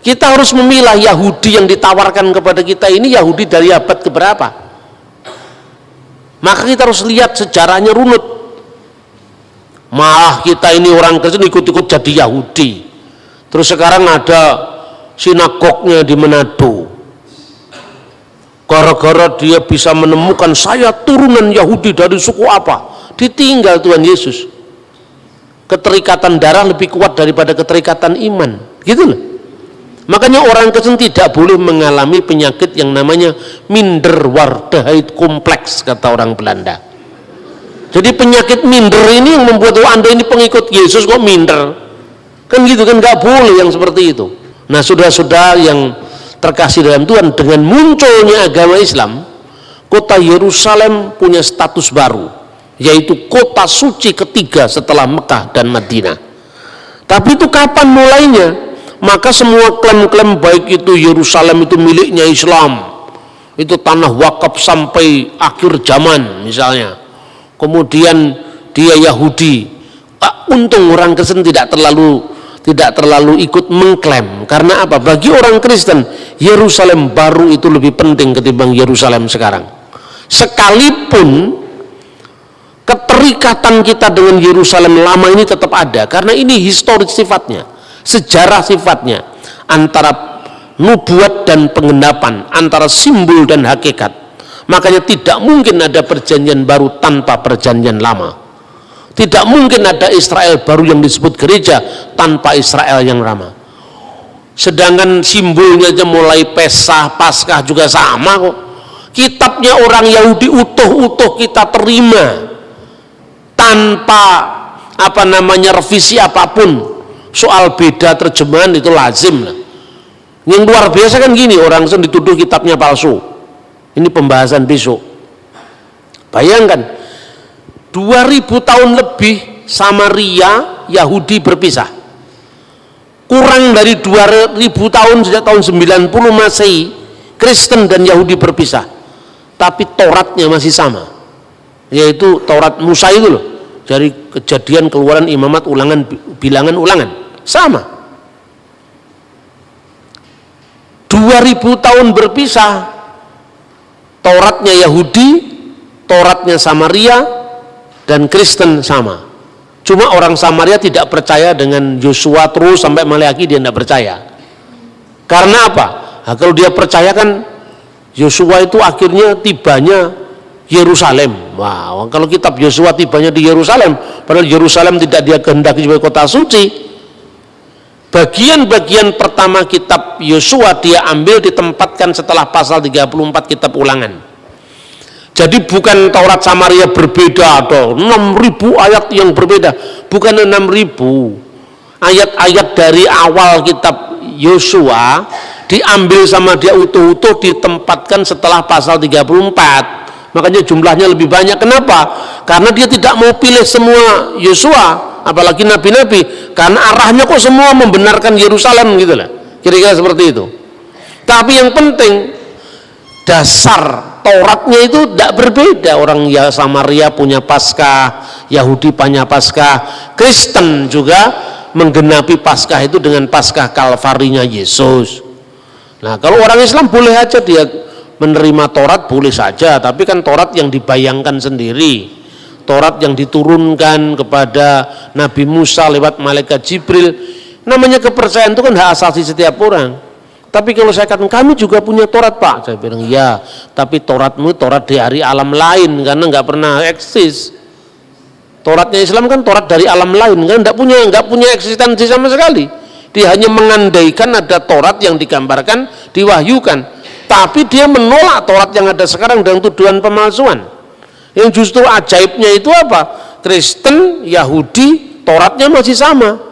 Kita harus memilah Yahudi yang ditawarkan kepada kita ini Yahudi dari abad keberapa. Maka kita harus lihat sejarahnya runut. Malah kita ini orang Kristen ikut-ikut jadi Yahudi. Terus sekarang ada sinagognya di Manado. Gara-gara dia bisa menemukan saya turunan Yahudi dari suku apa, ditinggal Tuhan Yesus. Keterikatan darah lebih kuat daripada keterikatan iman, gitu loh. Makanya orang Kristen tidak boleh mengalami penyakit yang namanya minderwaardigheid kompleks, kata orang Belanda. Jadi penyakit minder ini yang membuat Anda ini pengikut Yesus kok minder, kan gitu kan, nggak boleh yang seperti itu. Nah, saudara-saudara yang terkasih dalam Tuhan, dengan munculnya agama Islam, kota Yerusalem punya status baru, yaitu kota suci ketiga setelah Mekah dan Madinah. Tapi itu kapan mulainya? Maka semua klaim-klaim baik itu Yerusalem itu miliknya Islam, itu tanah wakaf sampai akhir zaman misalnya, kemudian dia Yahudi, untung orang Kristen tidak terlalu ikut mengklaim. Karena apa? Bagi orang Kristen Yerusalem baru itu lebih penting ketimbang Yerusalem sekarang. Sekalipun keterikatan kita dengan Yerusalem lama ini tetap ada, karena ini historis sifatnya, sejarah sifatnya, antara nubuat dan pengenapan, antara simbol dan hakikat. Makanya tidak mungkin ada perjanjian baru tanpa perjanjian lama. Tidak mungkin ada Israel baru yang disebut gereja tanpa Israel yang lama. Sedangkan simbolnya aja mulai Pesah, Paskah juga sama kok. Kitabnya orang Yahudi utuh-utuh kita terima tanpa revisi apapun. Soal beda terjemahan itu lazim lah. Yang luar biasa kan gini, orang dituduh kitabnya palsu. Ini pembahasan besok. Bayangkan 2000 tahun lebih Samaria Yahudi berpisah. Kurang dari 2000 tahun sejak tahun 90 Masehi Kristen dan Yahudi berpisah. Tapi Tauratnya masih sama. Yaitu Taurat Musa itu loh. Dari Kejadian, Keluaran, Imamat, Ulangan, Bilangan, Ulangan. Sama. 2000 tahun berpisah. Tauratnya Yahudi, Tauratnya Samaria, dan Kristen sama. Cuma orang Samaria tidak percaya dengan Yosua terus sampai Maleakhi, dia tidak percaya. Karena apa? Nah, kalau dia percaya kan Yosua itu akhirnya tibanya Yerusalem. Wow, kalau kitab Yosua tibanya di Yerusalem, padahal Yerusalem tidak dia kehendaki sebagai kota suci. Bagian-bagian pertama kitab Yosua dia ambil ditempatkan setelah pasal 34 kitab Ulangan. Jadi bukan Taurat Samaria berbeda atau 6.000 ayat yang berbeda, bukan 6.000 ayat-ayat dari awal kitab Yosua diambil sama dia utuh-utuh ditempatkan setelah pasal 34. Makanya jumlahnya lebih banyak. Kenapa? Karena dia tidak mau pilih semua Yosua, apalagi nabi-nabi, karena arahnya kok semua membenarkan Yerusalem gitu lah. Kira-kira seperti itu. Tapi yang penting dasar Tauratnya itu tidak berbeda. Orang ya Samaria punya Paskah, Yahudi punya Paskah, Kristen juga menggenapi Paskah itu dengan Paskah Kalvarinya Yesus. Nah, kalau orang Islam boleh aja dia menerima Taurat, boleh saja, tapi kan Taurat yang dibayangkan sendiri, Taurat yang diturunkan kepada Nabi Musa lewat malaikat Jibril. Namanya kepercayaan itu kan hak asasi setiap orang. Tapi kalau saya katakan kami juga punya Taurat Pak, saya bilang ya, tapi Tauratmu Taurat dari alam lain karena nggak pernah eksis. Tauratnya Islam kan Taurat dari alam lain kan, nggak punya eksistensi sama sekali. Dia hanya mengandaikan ada Taurat yang digambarkan, diwahyukan, tapi dia menolak Taurat yang ada sekarang dengan tuduhan pemalsuan. Yang justru ajaibnya itu apa? Kristen, Yahudi, Tauratnya masih sama.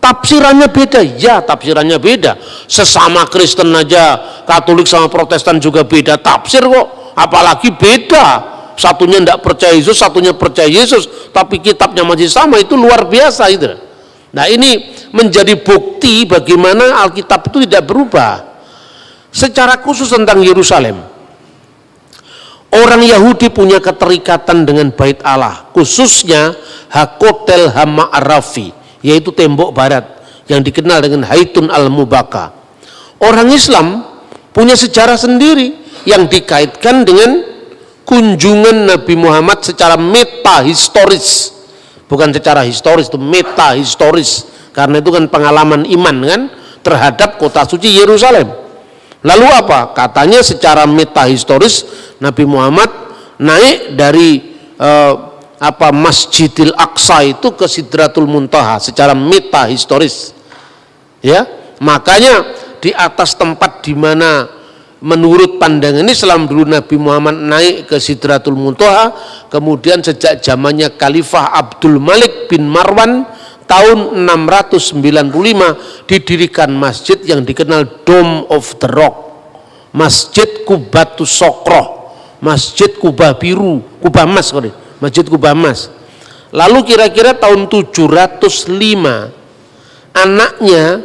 Tafsirannya beda, ya tafsirannya beda. Sesama Kristen aja, Katolik sama Protestan juga beda tafsir kok. Apalagi beda. Satunya tidak percaya Yesus, satunya percaya Yesus, tapi kitabnya masih sama, itu luar biasa itu. Nah, ini menjadi bukti bagaimana Alkitab itu tidak berubah. Secara khusus tentang Yerusalem, orang Yahudi punya keterikatan dengan Bait Allah, khususnya Hakotel Hama'arafi, yaitu tembok barat yang dikenal dengan Haitun al-Mubaka. orang Islam punya sejarah sendiri yang dikaitkan dengan kunjungan Nabi Muhammad secara metahistoris, bukan secara historis, itu metahistoris, karena itu kan pengalaman iman kan terhadap kota suci Yerusalem. Lalu apa? Katanya secara metahistoris Nabi Muhammad naik dari Masjidil Aqsa itu ke Sidratul Muntaha secara metahistoris. Ya, makanya di atas tempat di mana menurut pandangan Islam dulu Nabi Muhammad naik ke Sidratul Muntaha, kemudian sejak zamannya Khalifah Abdul Malik bin Marwan tahun 695 didirikan masjid yang dikenal Dome of the Rock, Masjid Qubatus Sokroh, Masjid Kubah Biru, Kubah Emas, Masjid Kubah Emas. Lalu kira-kira tahun 705 anaknya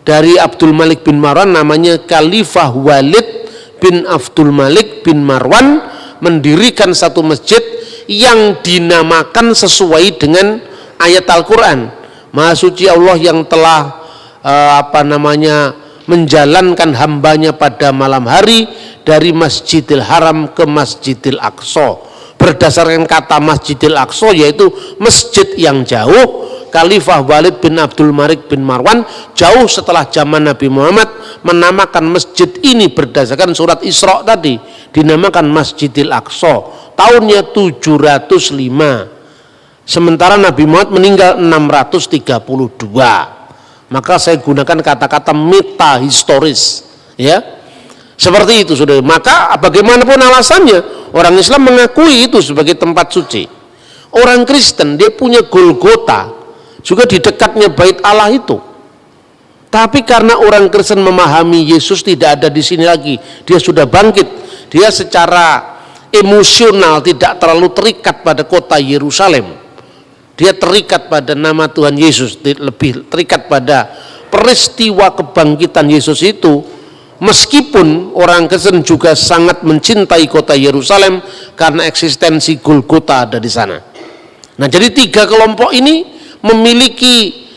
dari Abdul Malik bin Marwan namanya Khalifah Walid bin Abdul Malik bin Marwan mendirikan satu masjid yang dinamakan sesuai dengan ayat Al-Quran. Maha suci Allah yang telah menjalankan hambanya pada malam hari dari Masjidil Haram ke Masjidil Aqsa. Berdasarkan kata Masjidil Aqsa yaitu masjid yang jauh, Khalifah Walid bin Abdul Malik bin Marwan jauh setelah zaman Nabi Muhammad menamakan masjid ini berdasarkan surat Isra tadi, dinamakan Masjidil Aqsa tahunnya 705, sementara Nabi Muhammad meninggal 632. Maka saya gunakan kata-kata metahistoris, ya seperti itu sudah. Maka bagaimanapun alasannya, orang Islam mengakui itu sebagai tempat suci. Orang Kristen dia punya Golgota juga di dekatnya bait Allah itu. Tapi karena orang Kristen memahami Yesus tidak ada di sini lagi, dia sudah bangkit, dia secara emosional tidak terlalu terikat pada kota Yerusalem. Dia terikat pada nama Tuhan Yesus, lebih terikat pada peristiwa kebangkitan Yesus itu. Meskipun orang Kristen juga sangat mencintai kota Yerusalem karena eksistensi Golgota ada di sana. Nah, jadi tiga kelompok ini memiliki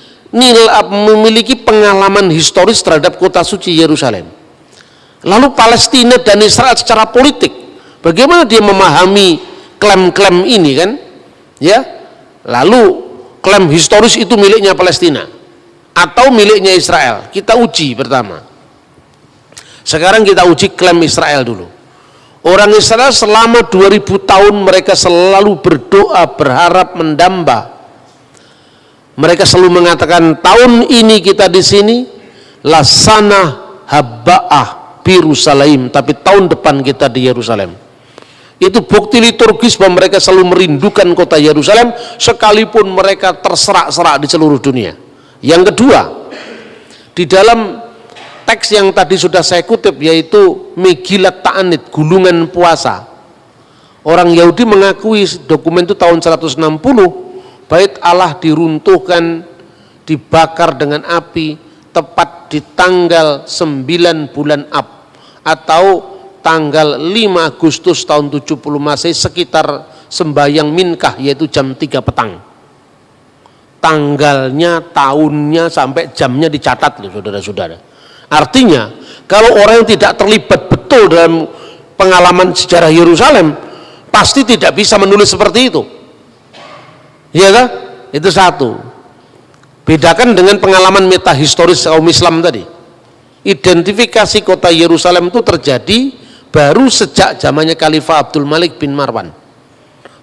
pengalaman historis terhadap kota suci Yerusalem. Lalu Palestina dan Israel secara politik, bagaimana dia memahami klaim-klaim ini kan? Ya, lalu klaim historis itu miliknya Palestina atau miliknya Israel? Kita uji pertama. Sekarang kita uji klaim Israel dulu. Orang Israel selama 2000 tahun mereka selalu berdoa, berharap, mendamba. Mereka selalu mengatakan tahun ini kita di sini lasana habba'ah Yerusalem, tapi tahun depan kita di Yerusalem. Itu bukti liturgis bahwa mereka selalu merindukan kota Yerusalem sekalipun mereka terserak-serak di seluruh dunia. Yang kedua, di dalam teks yang tadi sudah saya kutip yaitu Megilat Ta'anit, gulungan puasa, orang Yahudi mengakui dokumen itu tahun 160 bait Allah diruntuhkan, dibakar dengan api tepat di tanggal 9 bulan Ab atau tanggal 5 Agustus tahun 70 Masehi sekitar sembahyang Minkah yaitu jam 3 petang. Tanggalnya, tahunnya sampai jamnya dicatat loh saudara-saudara. Artinya kalau orang yang tidak terlibat betul dalam pengalaman sejarah Yerusalem pasti tidak bisa menulis seperti itu. Iya kan? Itu satu. Bedakan dengan pengalaman metahistoris kaum Islam tadi. Identifikasi kota Yerusalem itu terjadi baru sejak zamannya Khalifah Abdul Malik bin Marwan.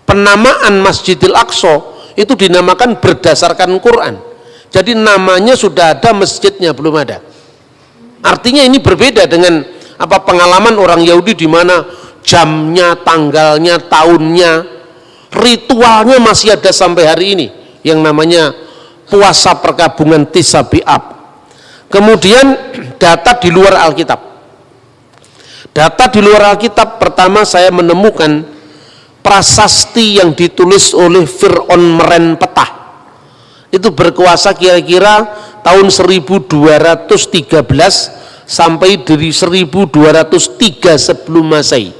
Penamaan Masjidil Aqsa itu dinamakan berdasarkan Quran. Jadi namanya sudah ada, masjidnya belum ada. Artinya ini berbeda dengan pengalaman orang Yahudi di mana jamnya, tanggalnya, tahunnya, ritualnya masih ada sampai hari ini yang namanya puasa perkabungan Tis'a B'Ab. Kemudian data di luar Alkitab. Data di luar Alkitab, pertama saya menemukan prasasti yang ditulis oleh Fir'aun Merenpetah. Itu berkuasa kira-kira tahun 1213 sampai dari 1203 sebelum Masehi.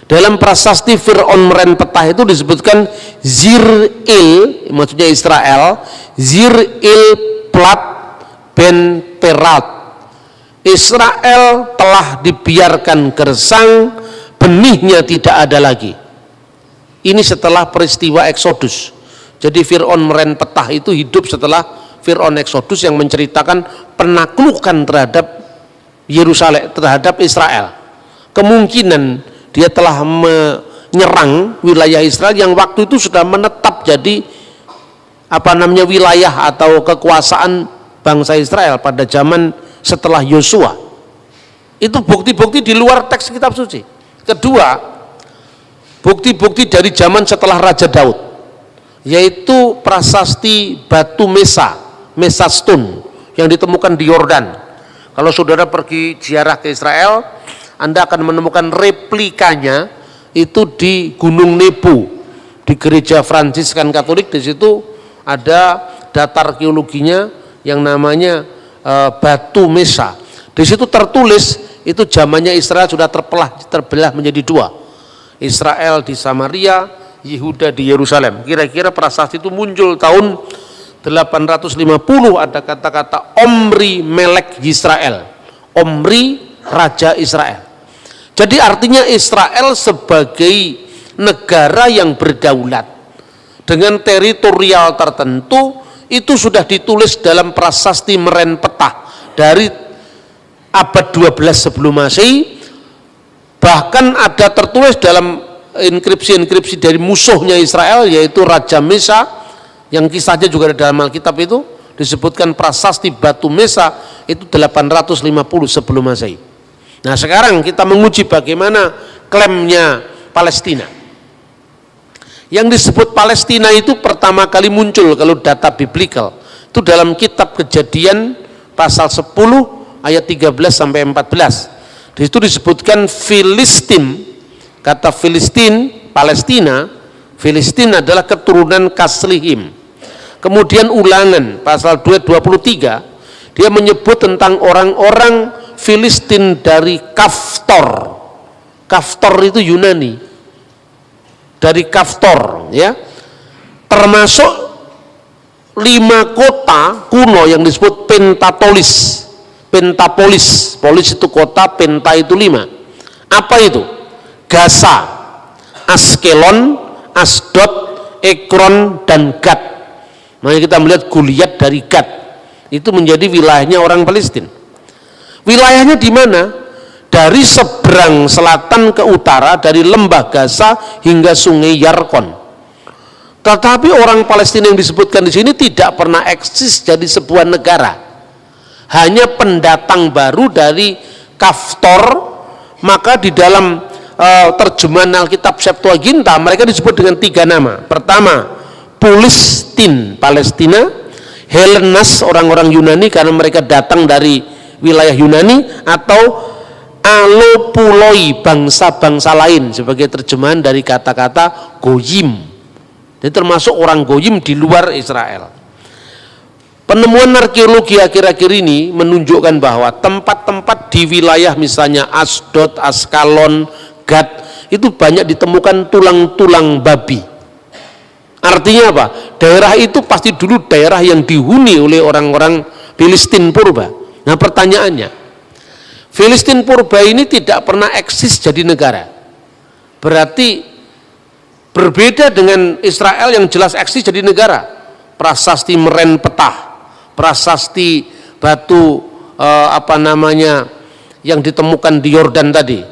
Dalam prasasti Fir'aun Merenpetah itu disebutkan Zir-Il, maksudnya Israel, Zir-Il Plat Ben Perat. Israel telah dibiarkan gersang, benihnya tidak ada lagi. Ini setelah peristiwa Eksodus. Jadi Fir'aun merenpetah itu hidup setelah Fir'aun Eksodus yang menceritakan penaklukan terhadap Yerusalem, terhadap Israel. Kemungkinan dia telah menyerang wilayah Israel yang waktu itu sudah menetap jadi wilayah atau kekuasaan bangsa Israel pada zaman setelah Yosua. Itu bukti-bukti di luar teks kitab suci. Kedua, bukti-bukti dari zaman setelah Raja Daud, yaitu prasasti batu Mesa Stone yang ditemukan di Yordan. Kalau saudara pergi ziarah ke Israel, Anda akan menemukan replikanya itu di Gunung Nebo, di gereja Fransiskan Katolik. Di situ ada data arkeologinya yang namanya batu Mesa. Di situ tertulis itu zamannya Israel sudah terbelah menjadi dua. Israel di Samaria, Yehuda di Yerusalem. Kira-kira prasasti itu muncul tahun 850, ada kata-kata Omri Melek Yisrael. Omri Raja Israel. Jadi artinya Israel sebagai negara yang berdaulat dengan teritorial tertentu itu sudah ditulis dalam prasasti merenpetah dari abad 12 sebelum Masehi. Bahkan ada tertulis dalam inskripsi-inskripsi dari musuhnya Israel, yaitu Raja Mesa, yang kisahnya juga ada dalam Alkitab, itu disebutkan prasasti batu Mesa itu 850 sebelum Masehi. Nah sekarang kita menguji bagaimana klaimnya Palestina. Yang disebut Palestina itu pertama kali muncul kalau data biblikal itu dalam kitab Kejadian pasal 10 ayat 13 sampai 14. Di situ disebutkan Filistin. Kata Filistin, Palestina, Filistin adalah keturunan Kaslihim. Kemudian Ulangan pasal 2:23 dia menyebut tentang orang-orang Filistin dari Kaftor. Kaftor itu Yunani. Dari Kaftor, ya, termasuk 5 kota kuno yang disebut Pentapolis. Polis itu kota, penta itu 5. Apa itu? Gaza, Askelon, Asdod, Ekron, dan Gad. Makanya kita melihat Goliat dari Gad itu menjadi wilayahnya orang Palestina. Wilayahnya di mana? Dari seberang selatan ke utara, dari lembah Gaza hingga sungai Yarkon. Tetapi orang Palestina yang disebutkan di sini tidak pernah eksis jadi sebuah negara. Hanya pendatang baru dari Kaftor. Maka di dalam terjemahan Alkitab Septuaginta mereka disebut dengan 3 nama. Pertama, Pulistin, Palestina. Helenas, orang-orang Yunani karena mereka datang dari wilayah Yunani. Atau Alopuloi, bangsa-bangsa lain, sebagai terjemahan dari kata-kata Goyim. Jadi termasuk orang Goyim di luar Israel. Penemuan arkeologi akhir-akhir ini menunjukkan bahwa tempat-tempat di wilayah misalnya Asdod, Askalon, Gad itu banyak ditemukan tulang-tulang babi. Artinya apa? Daerah itu pasti dulu daerah yang dihuni oleh orang-orang Filistin purba. Nah pertanyaannya, Filistin purba ini tidak pernah eksis jadi negara. Berarti berbeda dengan Israel yang jelas eksis jadi negara. Prasasti merenpetah, prasasti batu yang ditemukan di Yordan tadi,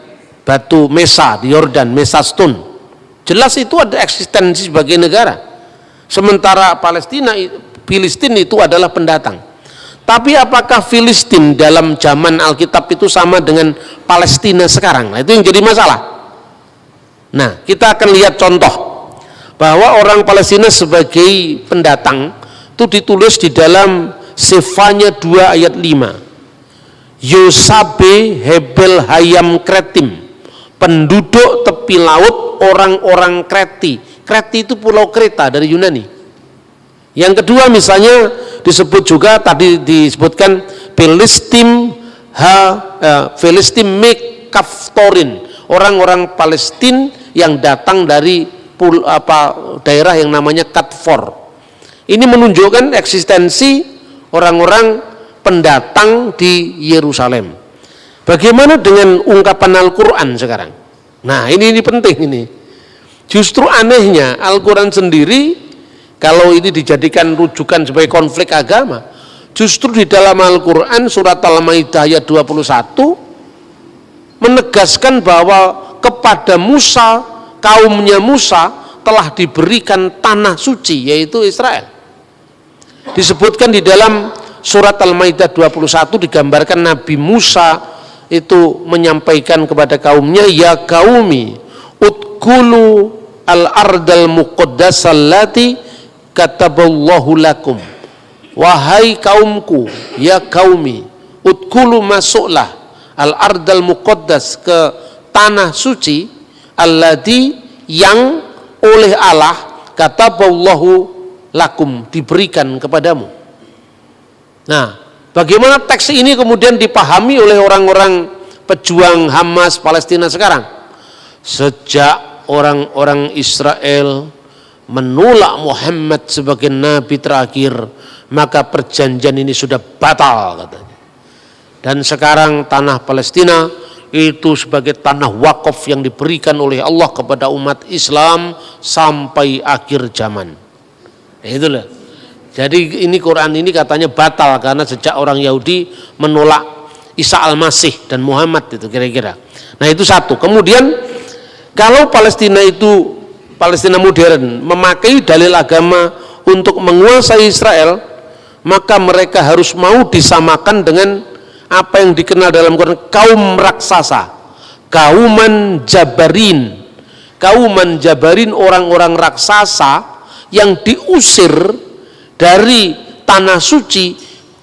batu Mesa di Yordan, Mesa Stone. Jelas itu ada eksistensi sebagai negara. Sementara Filistin itu adalah pendatang. Tapi apakah Filistin dalam zaman Alkitab itu sama dengan Palestina sekarang? Nah, itu yang jadi masalah. Nah, kita akan lihat contoh bahwa orang Palestina sebagai pendatang itu ditulis di dalam Sefanya 2 ayat 5. Yosabe Hebel Hayam Kretim, penduduk tepi laut orang-orang Kreti. Kreti itu pulau Kreta dari Yunani. Yang kedua misalnya disebut juga tadi disebutkan Filistin Kaftorin, orang-orang Palestina yang datang dari daerah yang namanya Katfor. Ini menunjukkan eksistensi orang-orang pendatang di Yerusalem. Bagaimana dengan ungkapan Al-Quran sekarang? Nah ini penting ini. Justru anehnya Al-Quran sendiri, kalau ini dijadikan rujukan sebagai konflik agama, justru di dalam Al-Quran surat Al-Maidah ayat 21 menegaskan bahwa kepada Musa, kaumnya Musa telah diberikan tanah suci, yaitu Israel. Disebutkan di dalam surat Al-Maidah 21 digambarkan Nabi Musa itu menyampaikan kepada kaumnya, ya qaumi udkhulu al-ardal muqaddasal lati kataballahu lakum. Wahai kaumku, ya qaumi udkhulu, masuklah al-ardal muqaddas, ke tanah suci, allati, yang oleh Allah kataballahu lakum, diberikan kepadamu. Nah, bagaimana teks ini kemudian dipahami oleh orang-orang pejuang Hamas Palestina sekarang? Sejak orang-orang Israel menolak Muhammad sebagai nabi terakhir, maka perjanjian ini sudah batal katanya. Dan sekarang tanah Palestina itu sebagai tanah wakaf yang diberikan oleh Allah kepada umat Islam sampai akhir zaman. Itulah. Jadi ini Quran ini katanya batal karena sejak orang Yahudi menolak Isa Al-Masih dan Muhammad, itu kira-kira. Nah itu satu. Kemudian kalau Palestina itu, Palestina modern, memakai dalil agama untuk menguasai Israel, maka mereka harus mau disamakan dengan apa yang dikenal dalam Quran kaum raksasa, kauman jabarin. Kauman jabarin, orang-orang raksasa yang diusir dari tanah suci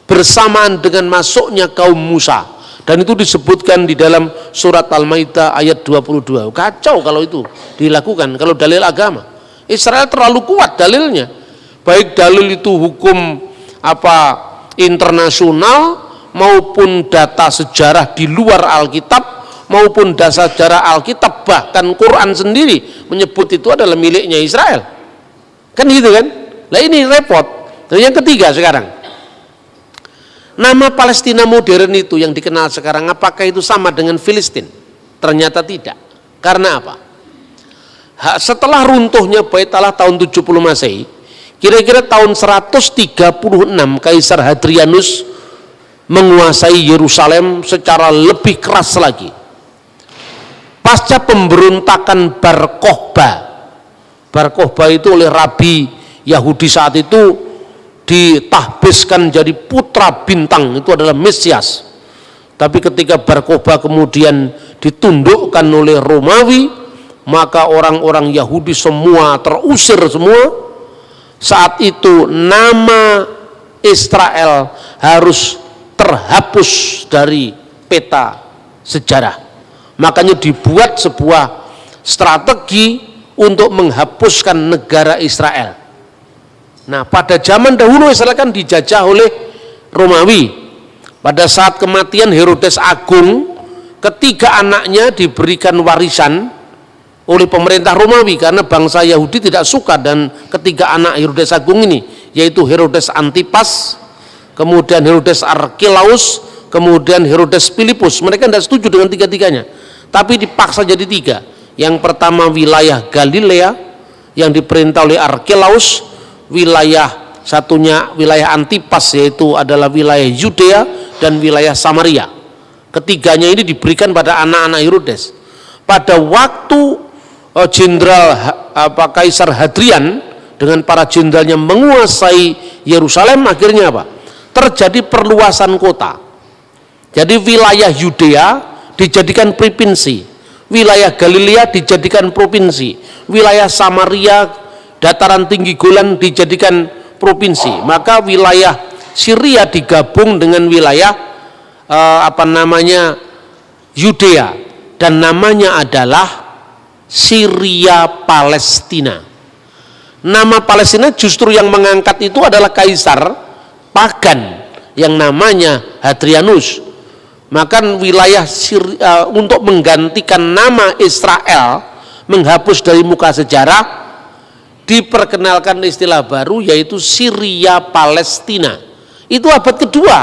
bersamaan dengan masuknya kaum Musa, dan itu disebutkan di dalam surat Al-Maidah ayat 22. Kacau kalau itu dilakukan, kalau dalil agama. Israel terlalu kuat dalilnya, baik dalil itu hukum internasional maupun data sejarah di luar Alkitab maupun data sejarah Alkitab, bahkan Quran sendiri menyebut itu adalah miliknya Israel. Kan gitu kan? Nah ini repot. Dan yang ketiga sekarang, nama Palestina modern itu yang dikenal sekarang, apakah itu sama dengan Filistin? Ternyata tidak. Karena apa? Setelah runtuhnya Bait Allah tahun 70 Masehi, kira-kira tahun 136 Kaisar Hadrianus menguasai Yerusalem secara lebih keras lagi. Pasca pemberontakan Bar Kokhba itu oleh Rabi Yahudi saat itu ditahbiskan jadi putra bintang, itu adalah Mesias. Tapi ketika Bar Kokhba kemudian ditundukkan oleh Romawi, maka orang-orang Yahudi semua terusir semua. Saat itu nama Israel harus terhapus dari peta sejarah. Makanya dibuat sebuah strategi untuk menghapuskan negara Israel. Nah, pada zaman dahulu Israel kan dijajah oleh Romawi. Pada saat kematian Herodes Agung, ketiga anaknya diberikan warisan oleh pemerintah Romawi karena bangsa Yahudi tidak suka dan ketiga anak Herodes Agung ini, yaitu Herodes Antipas, kemudian Herodes Archelaus, kemudian Herodes Philippus. Mereka tidak setuju dengan tiga-tiganya, tapi dipaksa jadi tiga. Yang pertama wilayah Galilea yang diperintah oleh Archelaus, wilayah satunya wilayah Antipas yaitu adalah wilayah Yudea, dan wilayah Samaria. Ketiganya ini diberikan pada anak-anak Herodes. Pada waktu Kaisar Hadrian dengan para jenderalnya menguasai Yerusalem, akhirnya apa? Terjadi perluasan kota. Jadi wilayah Yudea dijadikan provinsi, wilayah Galilea dijadikan provinsi, wilayah Samaria, dataran tinggi Golan dijadikan provinsi. Maka wilayah Syria digabung dengan wilayah Yudea, dan namanya adalah Syria Palestina. Nama Palestina justru yang mengangkat itu adalah kaisar pagan yang namanya Hadrianus. Maka wilayah Syria, untuk menggantikan nama Israel, menghapus dari muka sejarah, diperkenalkan istilah baru yaitu Syria Palestina. Itu abad kedua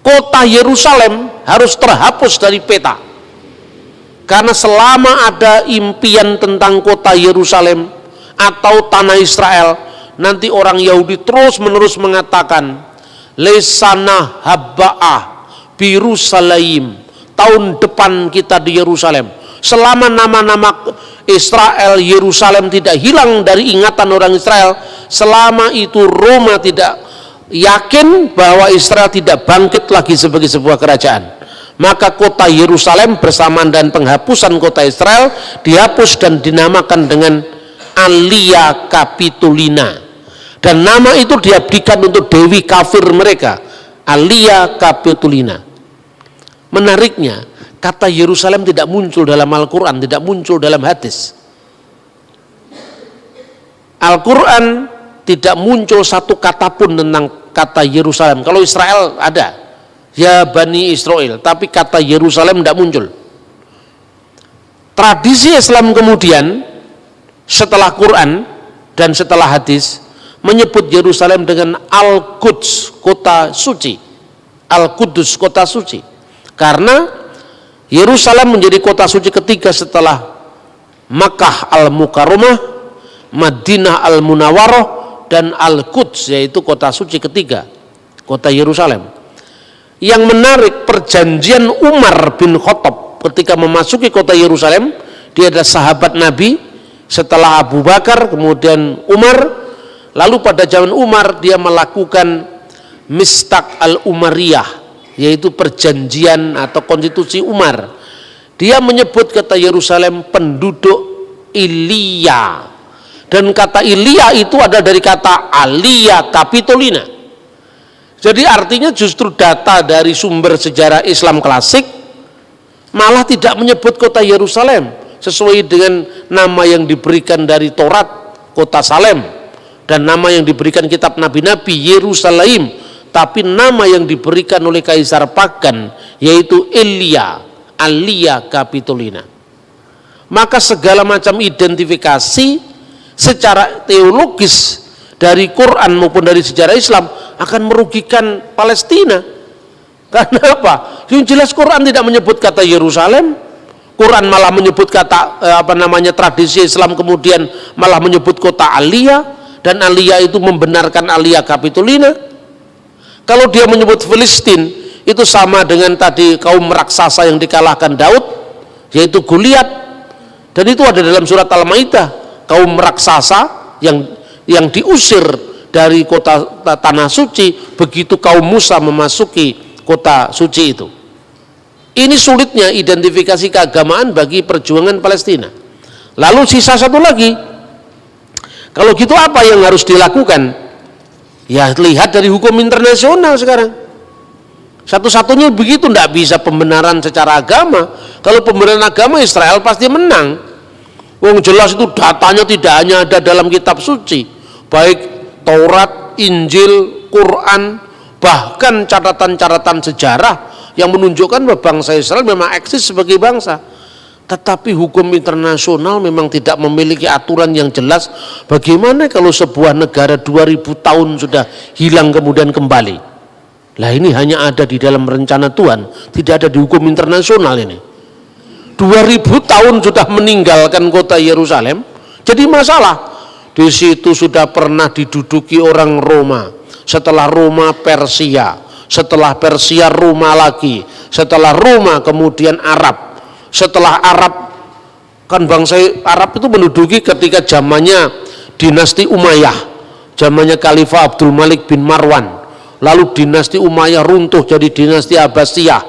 kota Yerusalem harus terhapus dari peta. Karena selama ada impian tentang kota Yerusalem atau tanah Israel, nanti orang Yahudi terus-menerus mengatakan lesana habba'ah birusalaim, tahun depan kita di Yerusalem. Selama nama-nama Israel, Yerusalem tidak hilang dari ingatan orang Israel, selama itu Roma tidak yakin bahwa Israel tidak bangkit lagi sebagai sebuah kerajaan, maka kota Yerusalem bersamaan dan penghapusan kota Israel dihapus dan dinamakan dengan Alia Capitolina, dan nama itu diabdikan untuk dewi kafir mereka, Alia Capitolina. Menariknya, kata Yerusalem tidak muncul dalam Al-Quran, tidak muncul dalam hadis. Al-Quran tidak muncul satu kata pun tentang kata Yerusalem. Kalau Israel ada, ya Bani Israel, tapi kata Yerusalem tidak muncul. Tradisi Islam kemudian setelah Quran dan setelah hadis menyebut Yerusalem dengan Al-Quds, kota suci. Al-Qudus, kota suci. Karena Yerusalem menjadi kota suci ketiga setelah Makkah Al-Mukarramah, Madinah Al-Munawwarah, dan Al-Quds, yaitu kota suci ketiga, kota Yerusalem. Yang menarik, perjanjian Umar bin Khattab ketika memasuki kota Yerusalem, dia adalah sahabat Nabi setelah Abu Bakar, kemudian Umar. Lalu pada zaman Umar dia melakukan Mistaq al-Umariyah, yaitu perjanjian atau konstitusi Umar. Dia menyebut kata Yerusalem penduduk Ilia, dan kata Ilia itu ada dari kata Alia Capitolina. Jadi artinya justru data dari sumber sejarah Islam klasik malah tidak menyebut kota Yerusalem sesuai dengan nama yang diberikan dari Taurat, kota Salem, dan nama yang diberikan kitab nabi-nabi, Yerusalem, tapi nama yang diberikan oleh Kaisar Pagan yaitu Elia, Alia Capitolina. Maka segala macam identifikasi secara teologis dari Quran maupun dari sejarah Islam akan merugikan Palestina. Karena apa? Yang jelas Quran tidak menyebut kata Yerusalem, Quran malah menyebut kata tradisi Islam kemudian malah menyebut kota Alia, dan Alia itu membenarkan Alia Capitolina. Kalau dia menyebut Filistin, itu sama dengan tadi kaum raksasa yang dikalahkan Daud, yaitu Goliat, dan itu ada dalam surat Al-Maidah. Kaum raksasa yang diusir dari kota tanah suci begitu kaum Musa memasuki kota suci itu. Ini sulitnya identifikasi keagamaan bagi perjuangan Palestina. Lalu sisa satu lagi, kalau gitu apa yang harus dilakukan? Ya lihat dari hukum internasional sekarang. Satu-satunya begitu, tidak bisa pembenaran secara agama. Kalau pembenaran agama, Israel pasti menang. Wong jelas itu datanya tidak hanya ada dalam kitab suci, baik Taurat, Injil, Quran, bahkan catatan-catatan sejarah yang menunjukkan bahwa bangsa Israel memang eksis sebagai bangsa. Tetapi hukum internasional memang tidak memiliki aturan yang jelas. Bagaimana kalau sebuah negara 2000 tahun sudah hilang kemudian kembali? Lah ini hanya ada di dalam rencana Tuhan, tidak ada di hukum internasional ini. 2000 tahun sudah meninggalkan kota Yerusalem, jadi masalah. Di situ sudah pernah diduduki orang Roma, setelah Roma Persia, setelah Persia Roma lagi, setelah Roma kemudian Arab, setelah Arab kan bangsa Arab itu menduduki ketika zamannya dinasti Umayyah, zamannya Khalifah Abdul Malik bin Marwan. Lalu dinasti Umayyah runtuh jadi dinasti Abbasiyah,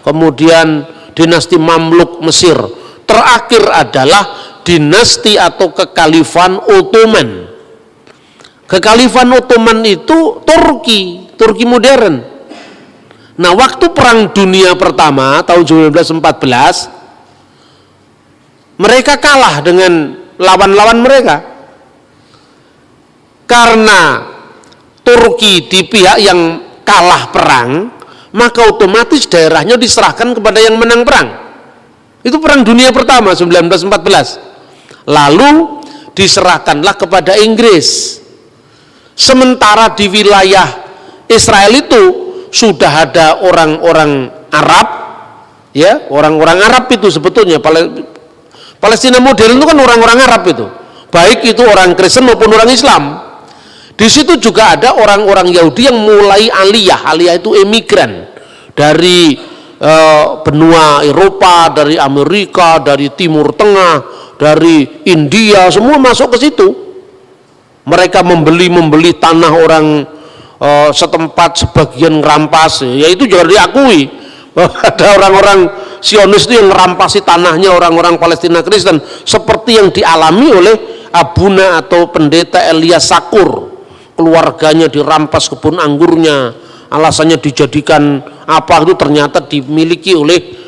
kemudian dinasti Mamluk Mesir, terakhir adalah dinasti atau kekalifan Ottoman. Kekalifan Ottoman itu Turki modern. Nah, waktu Perang Dunia Pertama tahun 1914, mereka kalah dengan lawan-lawan mereka. Karena Turki di pihak yang kalah perang, maka otomatis daerahnya diserahkan kepada yang menang perang. Itu Perang Dunia Pertama 1914. Lalu diserahkanlah kepada Inggris. Sementara di wilayah Israel itu sudah ada orang-orang Arab, ya, orang-orang Arab itu sebetulnya Palestina modern itu kan orang-orang Arab itu, baik itu orang Kristen maupun orang Islam. Di situ juga ada orang-orang Yahudi yang mulai aliyah itu emigran dari benua Eropa, dari Amerika, dari Timur Tengah, dari India, semua masuk ke situ. Mereka membeli tanah orang setempat, sebagian ngerampas, ya itu juga diakui bahwa ada orang-orang Zionis itu yang ngerampasi tanahnya orang-orang Palestina Kristen, seperti yang dialami oleh Abuna atau pendeta Elias Sakur. Keluarganya dirampas kebun anggurnya, alasannya dijadikan apa itu ternyata dimiliki oleh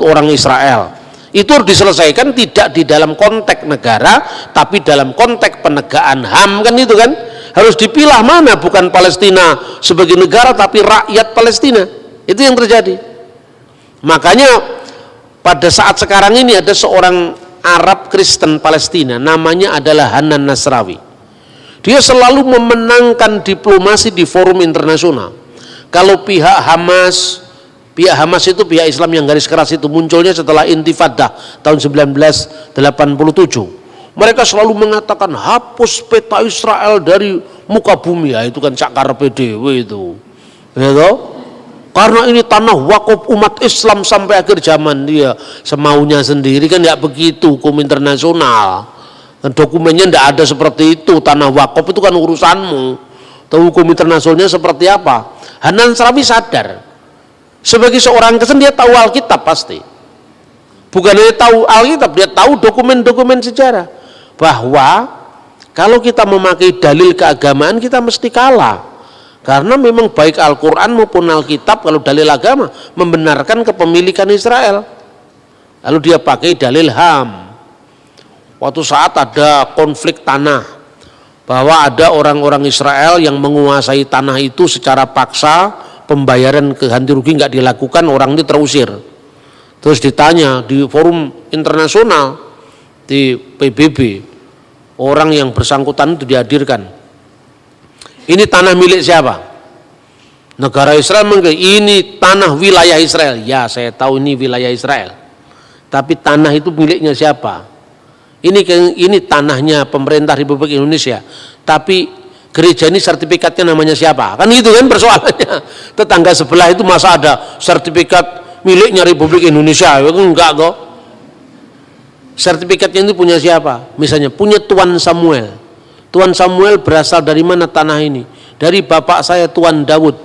orang Israel. Itu harus diselesaikan tidak di dalam konteks negara, tapi dalam konteks penegakan HAM, kan itu kan harus dipilah mana bukan Palestina sebagai negara tapi rakyat Palestina. Itu yang terjadi. Makanya pada saat sekarang ini ada seorang Arab Kristen Palestina, namanya adalah Hanan Nasrawi. Dia selalu memenangkan diplomasi di forum internasional. Kalau pihak Hamas itu pihak Islam yang garis keras itu munculnya setelah Intifadah tahun 1987. Mereka selalu mengatakan hapus peta Israel dari muka bumi, ya itu kan cakar PDW itu. Ya, karena ini tanah wakaf umat Islam sampai akhir zaman, dia semaunya sendiri kan, ya begitu hukum internasional. Dan dokumennya tidak ada seperti itu. Tanah wakaf itu kan urusanmu. Tahu hukum internasionalnya seperti apa? Hanan Nasrawi sadar, sebagai seorang Kristen dia tahu Alkitab pasti. Bukan dia tahu Alkitab, dia tahu dokumen-dokumen sejarah. Bahwa kalau kita memakai dalil keagamaan kita mesti kalah. Karena memang baik Al-Quran maupun Alkitab kalau dalil agama membenarkan kepemilikan Israel. Lalu dia pakai dalil HAM. Waktu saat ada konflik tanah, bahwa ada orang-orang Israel yang menguasai tanah itu secara paksa, pembayaran ganti rugi nggak dilakukan, orang itu terusir. Terus ditanya di forum internasional, di PBB, orang yang bersangkutan itu dihadirkan. Ini tanah milik siapa? Negara Israel mengklaim ini tanah wilayah Israel. Ya, saya tahu ini wilayah Israel. Tapi tanah itu miliknya siapa? Ini tanahnya pemerintah Republik Indonesia, tapi gereja ini sertifikatnya namanya siapa? Kan gitu kan persoalannya. Tetangga sebelah itu masa ada sertifikat miliknya Republik Indonesia? Enggak kok. Sertifikatnya itu punya siapa? Misalnya punya Tuan Samuel. Tuan Samuel berasal dari mana tanah ini? Dari bapak saya Tuan Daud.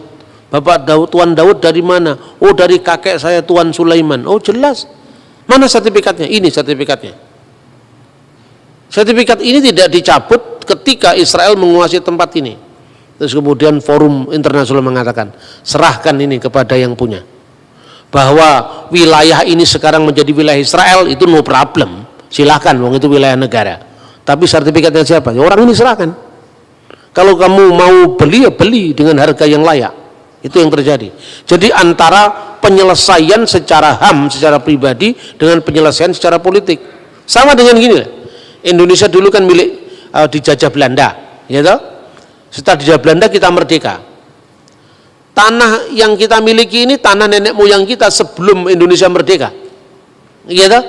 Tuan Daud dari mana? Oh, dari kakek saya Tuan Sulaiman. Oh, jelas. Mana sertifikatnya? Ini sertifikatnya. Sertifikat ini tidak dicabut ketika Israel menguasai tempat ini. Terus kemudian forum internasional mengatakan, serahkan ini kepada yang punya. Bahwa wilayah ini sekarang menjadi wilayah Israel itu no problem. Silahkan, wong itu wilayah negara. Tapi sertifikatnya siapa? Ya, orang ini serahkan. Kalau kamu mau beli, ya beli dengan harga yang layak. Itu yang terjadi. Jadi antara penyelesaian secara HAM, secara pribadi, dengan penyelesaian secara politik. Sama dengan gini lah. Indonesia dulu kan milik dijajah Belanda, ya toh? Setelah dijajah Belanda kita merdeka. Tanah yang kita miliki ini tanah nenek moyang kita sebelum Indonesia merdeka, ya toh?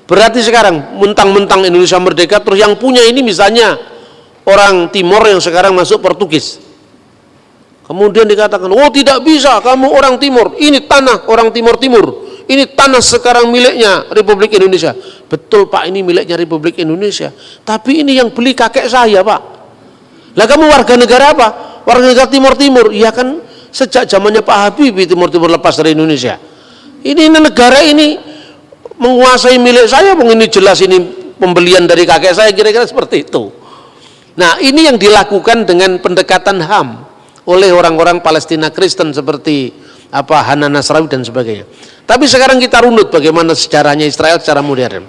Berarti sekarang mentang-mentang Indonesia merdeka, terus yang punya ini misalnya orang Timor yang sekarang masuk Portugis. Kemudian dikatakan, oh tidak bisa, kamu orang Timor, ini tanah orang Timur. Ini tanah sekarang miliknya Republik Indonesia. Betul Pak, ini miliknya Republik Indonesia. Tapi ini yang beli kakek saya Pak. Lah kamu warga negara apa? Warga negara Timur. Iya kan sejak zamannya Pak Habibie Timur lepas dari Indonesia. Ini negara ini menguasai milik saya. Ini jelas ini pembelian dari kakek saya, kira-kira seperti itu. Nah ini yang dilakukan dengan pendekatan HAM oleh orang-orang Palestina Kristen seperti Hanan Nasrawi dan sebagainya. Tapi sekarang kita runut bagaimana sejarahnya Israel secara modern.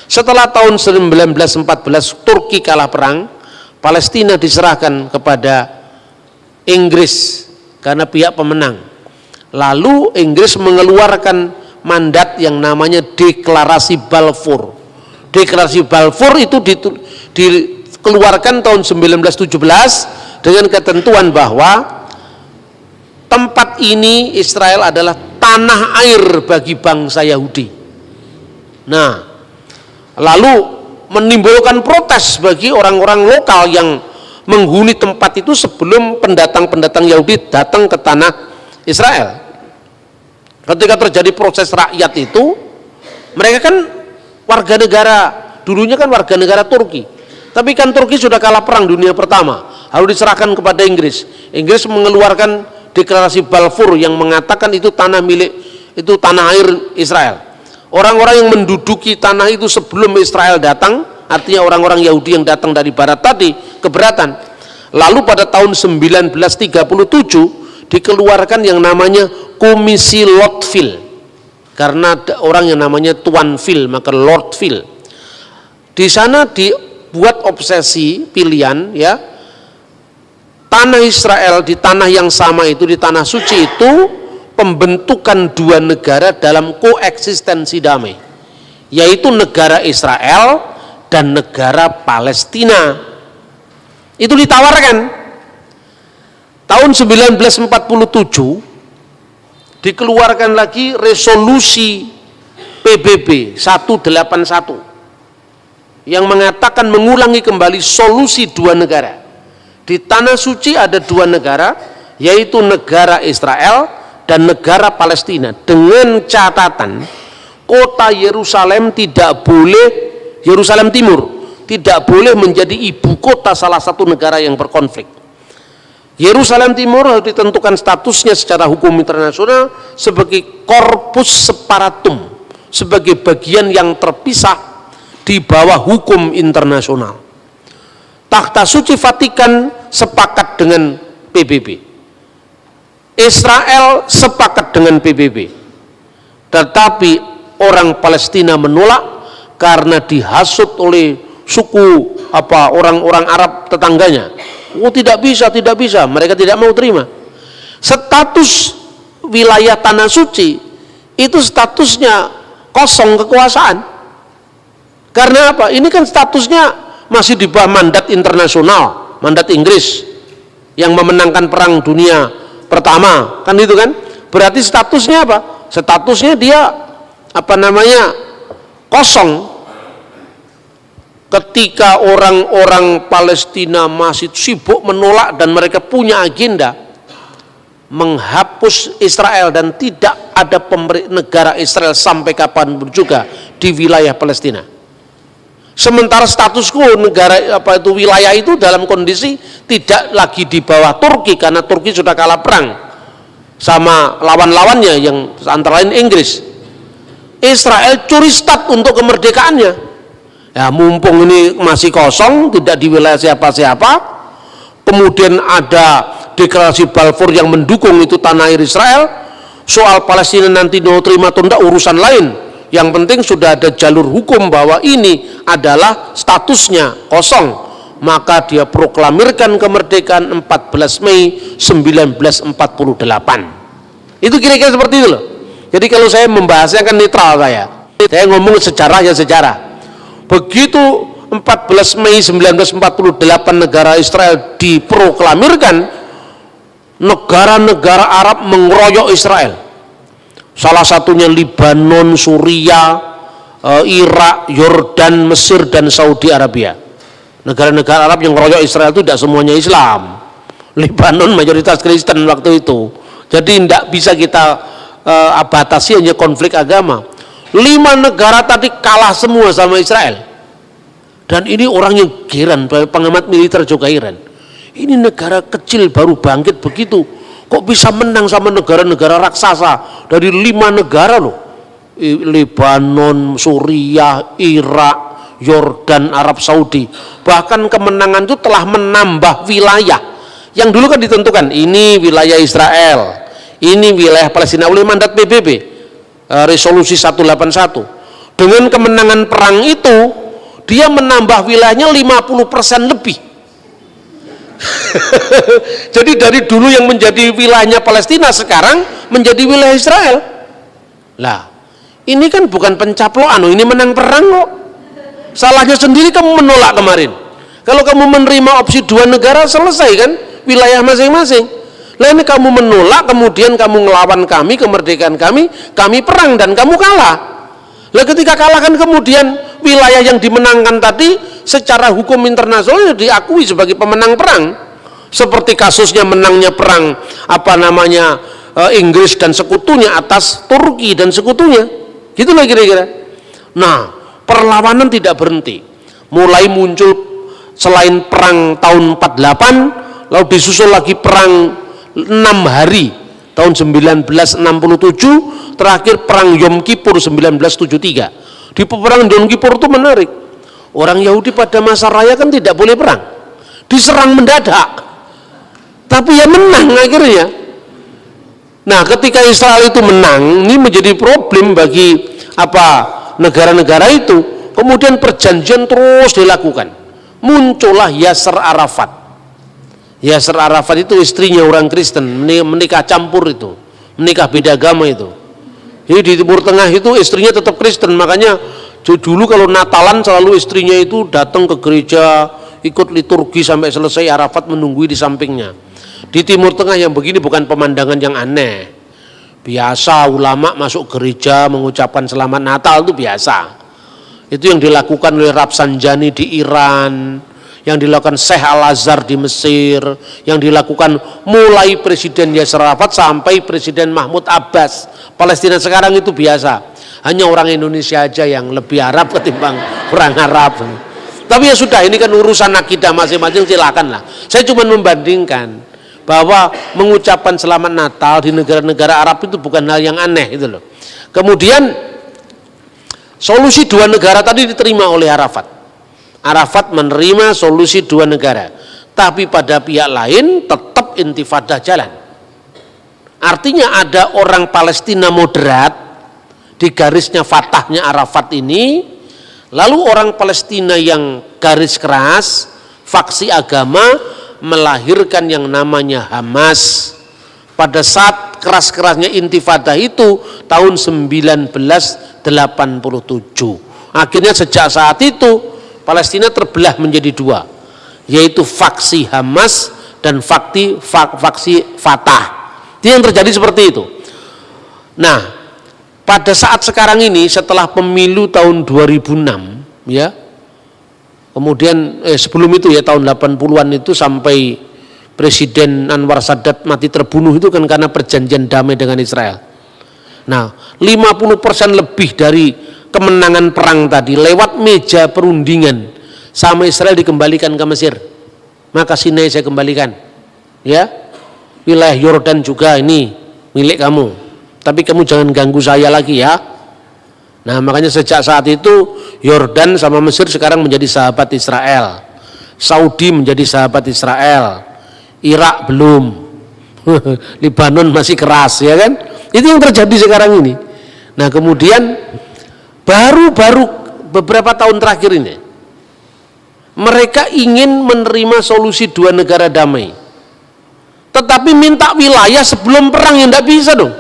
Setelah tahun 1914 Turki kalah perang, Palestina diserahkan kepada Inggris karena pihak pemenang. Lalu Inggris mengeluarkan mandat yang namanya Deklarasi Balfour. Deklarasi Balfour itu dikeluarkan tahun 1917 dengan ketentuan bahwa tempat ini Israel adalah tanah air bagi bangsa Yahudi. Nah, lalu menimbulkan protes bagi orang-orang lokal yang menghuni tempat itu sebelum pendatang-pendatang Yahudi datang ke tanah Israel. Ketika terjadi proses rakyat itu, mereka kan warga negara, dulunya kan warga negara Turki, tapi kan Turki sudah kalah perang dunia pertama, harus diserahkan kepada Inggris. Inggris mengeluarkan deklarasi Balfour yang mengatakan itu tanah milik, itu tanah air Israel. Orang-orang yang menduduki tanah itu sebelum Israel datang, artinya orang-orang Yahudi yang datang dari barat tadi keberatan. Lalu pada tahun 1937 dikeluarkan yang namanya Komisi Lordville, karena ada orang yang namanya Tuan Ville, maka Lordville. Di sana dibuat obsesi pilihan, ya, tanah Israel di tanah yang sama itu, di tanah suci itu, pembentukan dua negara dalam koeksistensi damai, yaitu negara Israel dan negara Palestina. Itu ditawarkan tahun 1947, dikeluarkan lagi resolusi PBB 181 yang mengatakan mengulangi kembali solusi dua negara. Di tanah suci ada dua negara, yaitu negara Israel dan negara Palestina, dengan catatan kota Yerusalem tidak boleh, Yerusalem Timur tidak boleh menjadi ibu kota salah satu negara yang berkonflik. Yerusalem Timur harus ditentukan statusnya secara hukum internasional sebagai corpus separatum, sebagai bagian yang terpisah di bawah hukum internasional. Takhta Suci Vatikan sepakat dengan PBB, Israel sepakat dengan PBB, tetapi orang Palestina menolak karena dihasut oleh suku orang-orang Arab tetangganya. Oh, tidak bisa, mereka tidak mau terima. Status wilayah tanah suci itu statusnya kosong kekuasaan. Karena apa? Ini kan statusnya masih di bawah mandat internasional, mandat Inggris yang memenangkan perang dunia pertama, kan itu kan? Berarti statusnya apa? Statusnya dia kosong. Ketika orang-orang Palestina masih sibuk menolak dan mereka punya agenda menghapus Israel dan tidak ada negara Israel sampai kapanpun juga di wilayah Palestina. Sementara status quo wilayah itu dalam kondisi tidak lagi di bawah Turki, karena Turki sudah kalah perang sama lawan-lawannya yang antara lain Inggris. Israel curi start untuk kemerdekaannya. Ya, mumpung ini masih kosong, tidak di wilayah siapa-siapa, kemudian ada deklarasi Balfour yang mendukung itu tanah air Israel. Soal Palestina nanti mau terima atau tidak urusan lain, yang penting sudah ada jalur hukum bahwa ini adalah statusnya kosong. Maka dia proklamirkan kemerdekaan 14 Mei 1948. Itu kira-kira seperti itu loh. Jadi kalau saya membahasnya kan netral, saya ngomong sejarah ya sejarah. Begitu 14 Mei 1948 negara Israel diproklamirkan, negara-negara Arab mengeroyok Israel. Salah satunya Libanon, Suriah, Irak, Yordan, Mesir, dan Saudi Arabia. Negara-negara Arab yang mengeroyok Israel itu tidak semuanya Islam. Libanon mayoritas Kristen waktu itu. Jadi tidak bisa kita batasi hanya konflik agama. 5 negara tadi kalah semua sama Israel. Dan ini orang yang heran, pengamat militer juga heran. Ini negara kecil baru bangkit begitu, kok bisa menang sama negara-negara raksasa dari 5 negara loh. Lebanon, Suriah, Irak, Yordan, Arab Saudi. Bahkan kemenangan itu telah menambah wilayah. Yang dulu kan ditentukan, ini wilayah Israel, ini wilayah Palestina oleh mandat PBB. Resolusi 181. Dengan kemenangan perang itu dia menambah wilayahnya 50% lebih. Jadi dari dulu yang menjadi wilayahnya Palestina sekarang menjadi wilayah Israel. Lah, ini kan bukan pencaplokan, ini menang perang kok. Salahnya sendiri kamu menolak kemarin. Kalau kamu menerima opsi 2 negara, selesai kan wilayah masing-masing. Lah ini kamu menolak, kemudian kamu ngelawan kami, kemerdekaan kami perang dan kamu kalah. Lah ketika kalah kan kemudian wilayah yang dimenangkan tadi secara hukum internasional diakui sebagai pemenang perang. Seperti kasusnya menangnya perang Inggris dan sekutunya atas Turki dan sekutunya. Gitulah kira-kira. Nah, perlawanan tidak berhenti. Mulai muncul selain perang tahun 48, lalu disusul lagi perang 6 hari tahun 1967, terakhir perang Yom Kippur 1973. Di peperangan Yom Kippur itu menarik. Orang Yahudi pada masa raya kan tidak boleh perang, diserang mendadak, tapi ya menang akhirnya. Nah, ketika Israel itu menang, ini menjadi problem bagi negara-negara itu. Kemudian perjanjian terus dilakukan. Muncullah Yasser Arafat. Yasser Arafat itu istrinya orang Kristen, menikah campur itu, menikah beda agama itu. Jadi di Timur Tengah itu istrinya tetap Kristen, makanya dulu kalau Natalan selalu istrinya itu datang ke gereja, ikut liturgi sampai selesai, Arafat menunggui di sampingnya. Di Timur Tengah yang begini bukan pemandangan yang aneh. Biasa ulama masuk gereja mengucapkan selamat Natal itu biasa. Itu yang dilakukan oleh Rafsanjani di Iran, yang dilakukan Syekh Al-Azhar di Mesir, yang dilakukan mulai Presiden Yasser Arafat sampai Presiden Mahmud Abbas. Palestina sekarang itu biasa. Hanya orang Indonesia aja yang lebih Arab ketimbang orang Arab. Tapi ya sudah, ini kan urusan akidah masing-masing, silakanlah. Saya cuma membandingkan bahwa mengucapkan selamat Natal di negara-negara Arab itu bukan hal yang aneh itu loh. Kemudian solusi dua negara tadi diterima oleh Arafat. Arafat menerima solusi dua negara, tapi pada pihak lain tetap intifadah jalan. Artinya ada orang Palestina moderat di garisnya Fatahnya Arafat ini, lalu orang Palestina yang garis keras, faksi agama, melahirkan yang namanya Hamas. Pada saat keras-kerasnya intifadah itu tahun 1987. Akhirnya sejak saat itu Palestina terbelah menjadi dua, yaitu faksi Hamas dan faksi Fatah. Itu yang terjadi seperti itu. Nah, pada saat sekarang ini setelah pemilu tahun 2006 ya, kemudian sebelum itu ya tahun 80-an itu sampai Presiden Anwar Sadat mati terbunuh itu kan karena perjanjian damai dengan Israel. Nah, 50% lebih dari kemenangan perang tadi lewat meja perundingan sama Israel dikembalikan ke Mesir. Maka Sinai saya kembalikan, ya, wilayah Yordan juga ini milik kamu, tapi kamu jangan ganggu saya lagi ya. Nah, makanya sejak saat itu Yordan sama Mesir sekarang menjadi sahabat Israel, Saudi menjadi sahabat Israel, Irak belum, Lebanon masih keras ya kan. Itu yang terjadi sekarang ini. Nah, kemudian baru beberapa tahun terakhir ini mereka ingin menerima solusi dua negara damai, tetapi minta wilayah sebelum perang, yang tidak bisa dong.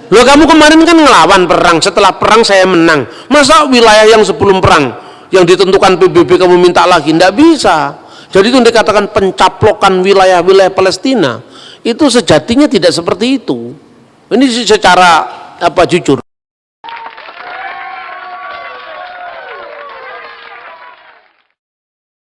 Loh, kamu kemarin kan ngelawan perang, setelah perang saya menang, masa wilayah yang sebelum perang yang ditentukan PBB kamu minta lagi? Tidak bisa. Jadi itu dikatakan pencaplokan wilayah-wilayah Palestina itu sejatinya tidak seperti itu. Ini secara jujur.